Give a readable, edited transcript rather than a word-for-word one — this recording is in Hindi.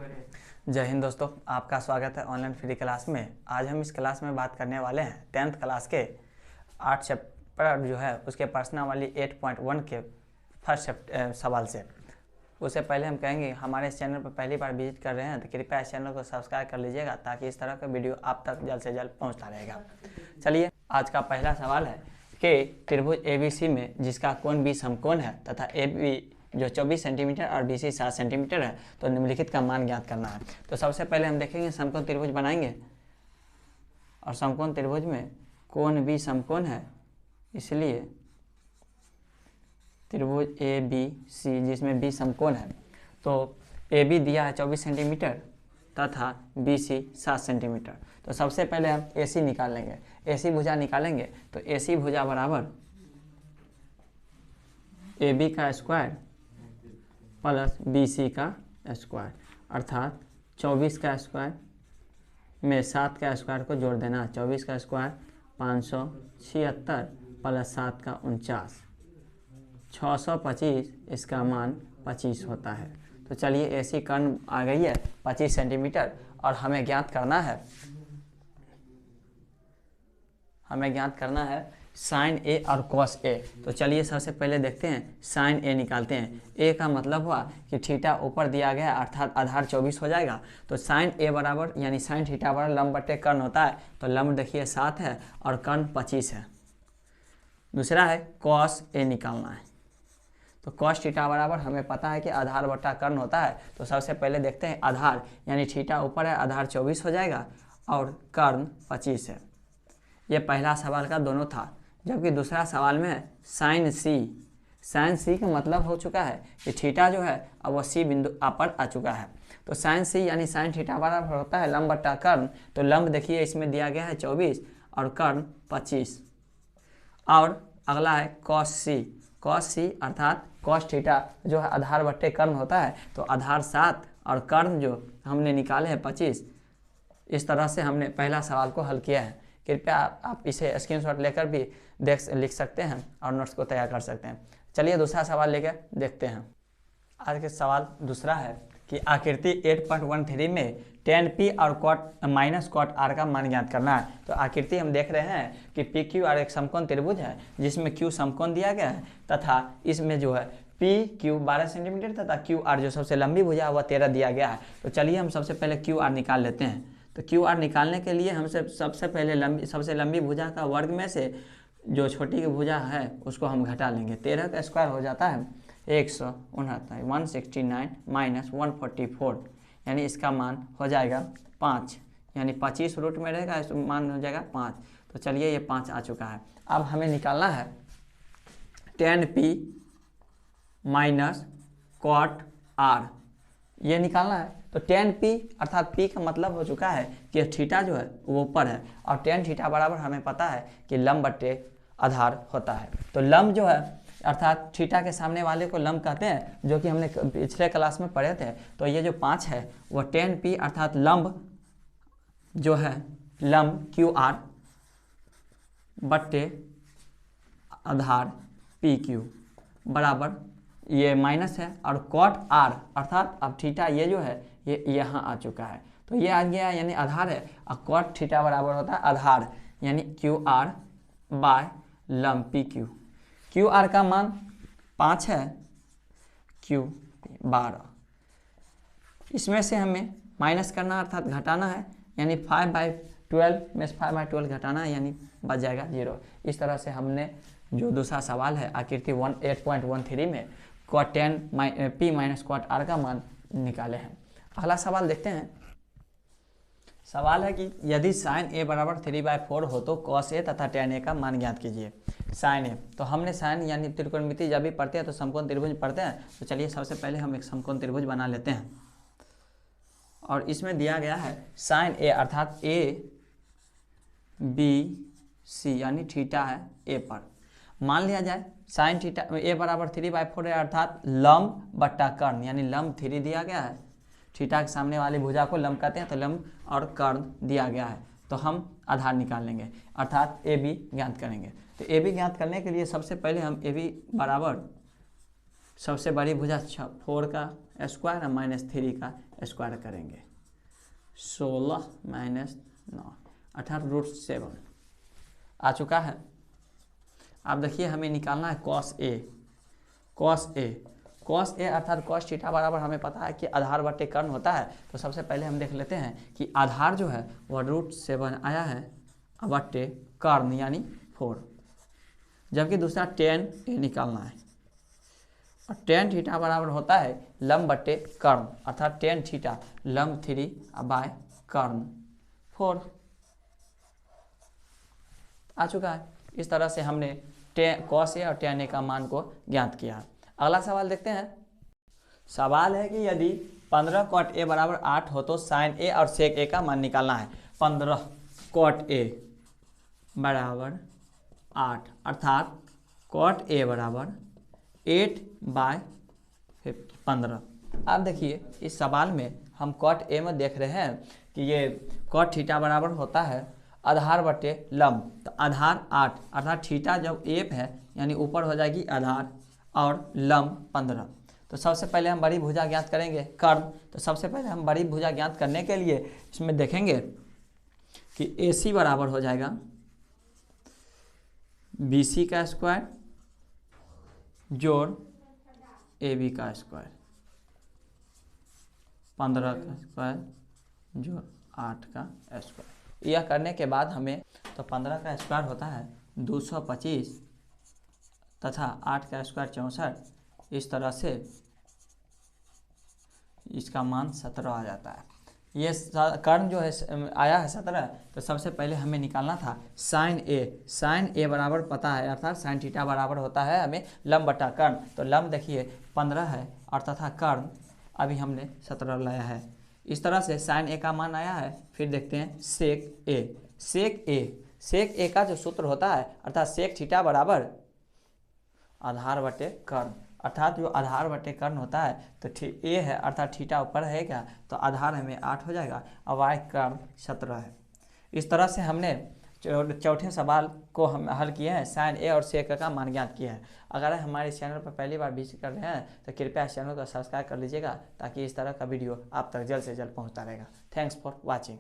जय हिंद दोस्तों, आपका स्वागत है ऑनलाइन फ्री क्लास में। आज हम इस क्लास में बात करने वाले हैं 10th क्लास के 8 चैप्टर जो है उसके प्रश्नावली 8.1 के फर्स्ट सवाल से। उससे पहले हम कहेंगे हमारे इस चैनल पर पहली बार विजिट कर रहे हैं तो कृपया इस चैनल को सब्सक्राइब कर लीजिएगा ताकि इस तरह का वीडियो आप तक जल्द से जल्द पहुँचता रहेगा। चलिए, आज का पहला सवाल है कि त्रिभुज ABC में जिसका कोण B समकोण है तथा AB जो 24 सेंटीमीटर और BC 7 सेंटीमीटर है तो निम्नलिखित का मान ज्ञात करना है। तो सबसे पहले हम देखेंगे समकोण त्रिभुज बनाएंगे और समकोण त्रिभुज में कोण B समकोण है, इसलिए त्रिभुज ABC जिसमें B समकोण है तो AB दिया है 24 सेंटीमीटर तथा BC 7 सेंटीमीटर। तो सबसे पहले हम AC निकाल लेंगे, AC भुजा निकालेंगे तो AC भुजा बराबर AB का स्क्वायर प्लस BC का स्क्वायर, अर्थात 24 का स्क्वायर में 7 का स्क्वायर को जोड़ देना। 24 का स्क्वायर 576 प्लस 7 का 49, 625, इसका मान 25 होता है। तो चलिए AC कर्ण आ गई है 25 सेंटीमीटर और हमें ज्ञात करना है साइन A और कॉस A। तो चलिए सबसे पहले देखते हैं साइन A निकालते हैं। A का मतलब हुआ कि थीटा ऊपर दिया गया अर्थात आधार 24 हो जाएगा। तो साइन A बराबर यानी साइन थीटा बराबर लंब बटे कर्ण होता है। तो लंब देखिए 7 है और कर्ण 25 है। दूसरा है कॉस A निकालना है। तो कॉस थीटा बराबर हमें पता है कि आधार बटा कर्ण होता है। तो सबसे पहले देखते हैं आधार यानी थीटा ऊपर है, आधार 24 हो जाएगा और कर्ण 25 है। ये पहला सवाल का दोनों था। जबकि दूसरा सवाल में है साइन C का मतलब हो चुका है कि थीटा जो है अब वो C बिंदु पर आ चुका है। तो साइन C यानी साइन थीटा बराबर होता है लंब बटा कर्ण। तो लंब देखिए इसमें दिया गया है 24 और कर्ण 25। और अगला है कॉस C अर्थात कॉस थीटा जो है आधार बटे कर्ण होता है। तो आधार 7 और कर्ण जो हमने निकाले हैं 25। इस तरह से हमने पहला सवाल को हल किया है। कृपया आप इसे स्क्रीनशॉट लेकर भी लिख सकते हैं और नोट्स को तैयार कर सकते हैं। चलिए दूसरा सवाल लेकर देखते हैं। आज के सवाल दूसरा है कि आकृति 8.13 में tan P और cot R का मान ज्ञात करना है। तो आकृति हम देख रहे हैं कि PQR एक समकोण त्रिभुज है जिसमें Q समकोण दिया गया है तथा इसमें जो है PQ 12 सेंटीमीटर तथा QR जो सबसे लंबी भुजा है वह 13 दिया गया है। तो चलिए हम सबसे पहले QR निकाल लेते हैं। तो QR निकालने के लिए हमसे सबसे पहले सबसे लंबी भुजा का वर्ग में से जो छोटी की भुजा है उसको हम घटा लेंगे। 13 का स्क्वायर हो जाता है 169, 169 माइनस 144 यानी इसका मान हो जाएगा 5, यानी 25 रूट में रहेगा, इस मान हो जाएगा 5। तो चलिए ये 5 आ चुका है। अब हमें निकालना है tan P minus cot R, ये निकालना है। तो tan P अर्थात P का मतलब हो चुका है कि थीटा जो है वो ऊपर है और tan थीटा बराबर हमें पता है कि लंब बटे आधार होता है। तो लंब जो है अर्थात थीटा के सामने वाले को लंब कहते हैं, जो कि हमने पिछले क्लास में पढ़े थे। तो ये जो 5 है वो tan P अर्थात लंब जो है लंब QR बटे आधार PQ बराबर ये माइनस है और cot R अर्थात अब थीटा ये जो है ये यहाँ आ चुका है। तो ये आ गया यानी आधार है और cot थीटा बराबर होता है आधार यानी QR बाय लंब PQ। QR का मान 5 है, Q 12। इसमें से हमें माइनस करना अर्थात घटाना है, यानी 5/12 में 5/12 घटाना है यानी बच जाएगा 0। इस तरह से हमने जो दूसरा सवाल है आकृति 8.13 में tan P minus cot R का मान निकाले हैं। अगला सवाल देखते हैं। सवाल है कि यदि साइन A बराबर 3/4 हो तो cos A तथा tan A का मान ज्ञात कीजिए। साइन A, तो हमने साइन यानी त्रिकोणमिति जब भी पढ़ते हैं तो समकोण त्रिभुज पढ़ते हैं। तो चलिए सबसे पहले हम एक समकोण त्रिभुज बना लेते हैं और इसमें दिया गया है साइन A अर्थात A B C यानी थीटा है A पर। मान लिया जाए साइन थीटा A बराबर 3/4 है अर्थात लंब बट्टा कर्ण यानी लंब 3 दिया गया है। थीटा के सामने वाली भुजा को लंब कहते हैं, तो लंब और कर्ण दिया गया है। तो हम आधार निकाल लेंगे अर्थात AB ज्ञात करेंगे। तो AB ज्ञात करने के लिए सबसे पहले हम AB बराबर सबसे बड़ी भुजा 4 का स्क्वायर और -3 का स्क्वायर करेंगे। 16 माइनस 9 18√7 आ चुका है। अब देखिए हमें निकालना है कॉस ए। कॉस ए अर्थात कॉस थीटा बराबर हमें पता है कि आधार बटे कर्ण होता है। तो सबसे पहले हम देख लेते हैं कि आधार जो है वह √7 आया है बटे कर्ण यानी 4, जबकि दूसरा tan ए निकालना है। और tan थीटा बराबर होता है लंब बटे कर्ण अर्थात tan थीटा लंब 3 बाय कर्ण 4 आ चुका है। इस तरह से हमने कॉस ए और tan ए का मान को ज्ञात किया। अगला सवाल देखते हैं। सवाल है कि यदि 15 cot a बराबर 8 हो तो sin a और sec a का मान निकालना है। 15 cot a बराबर 8 अर्थात cot a बराबर 8/15। अब देखिए इस सवाल में हम cot a में देख रहे हैं कि ये cot थीटा बराबर होता है आधार बटे लंब। तो आधार 8 अर्थात थीटा जब 1 है यानी ऊपर हो जाएगी आधार और लंब 15। तो सबसे पहले हम बड़ी भुजा ज्ञात करेंगे कर्ण। तो सबसे पहले हम बड़ी भुजा ज्ञात करने के लिए इसमें देखेंगे कि AC बराबर हो जाएगा BC का स्क्वायर जोड़ AB का स्क्वायर 15 का स्क्वायर जोड़ 8 का स्क्वायर। यह करने के बाद हमें तो 15 का स्क्वायर होता है 225 तथा 8 का स्क्वायर 64। इस तरह से इसका मान 17 आ जाता है। ये कर्ण जो है आया है 17। तो सबसे पहले हमें निकालना था साइन ए बराबर पता है अर्थात साइन थीटा बराबर होता है हमें लंब बटा कर्ण। तो लंब देखिए 15 है और तथा कर्ण अभी हमने 17 लाया है। इस तरह से साइन ए का मान आया है। फिर देखते हैं सेक ए का जो सूत्र होता है अर्थात सेक थीटा बराबर आधार बटे कर्ण अर्थात जो आधार बटे कर्ण होता है तो ए है अर्थात थीटा ऊपर है क्या तो आधार हमें 8 हो जाएगा और वाई कर्ण 17 है। इस तरह से हमने चौथे सवाल को हम हल किए हैं। साइन ए और सेक का मान ज्ञात किया है। अगर हमारे चैनल पर पहली बार विजिट कर रहे हैं तो कृपया इस चैनल को सब्सक्राइब कर लीजिएगा ताकि इस तरह का वीडियो आप तक जल्द से जल्द पहुंचता रहेगा। Thanks for watching.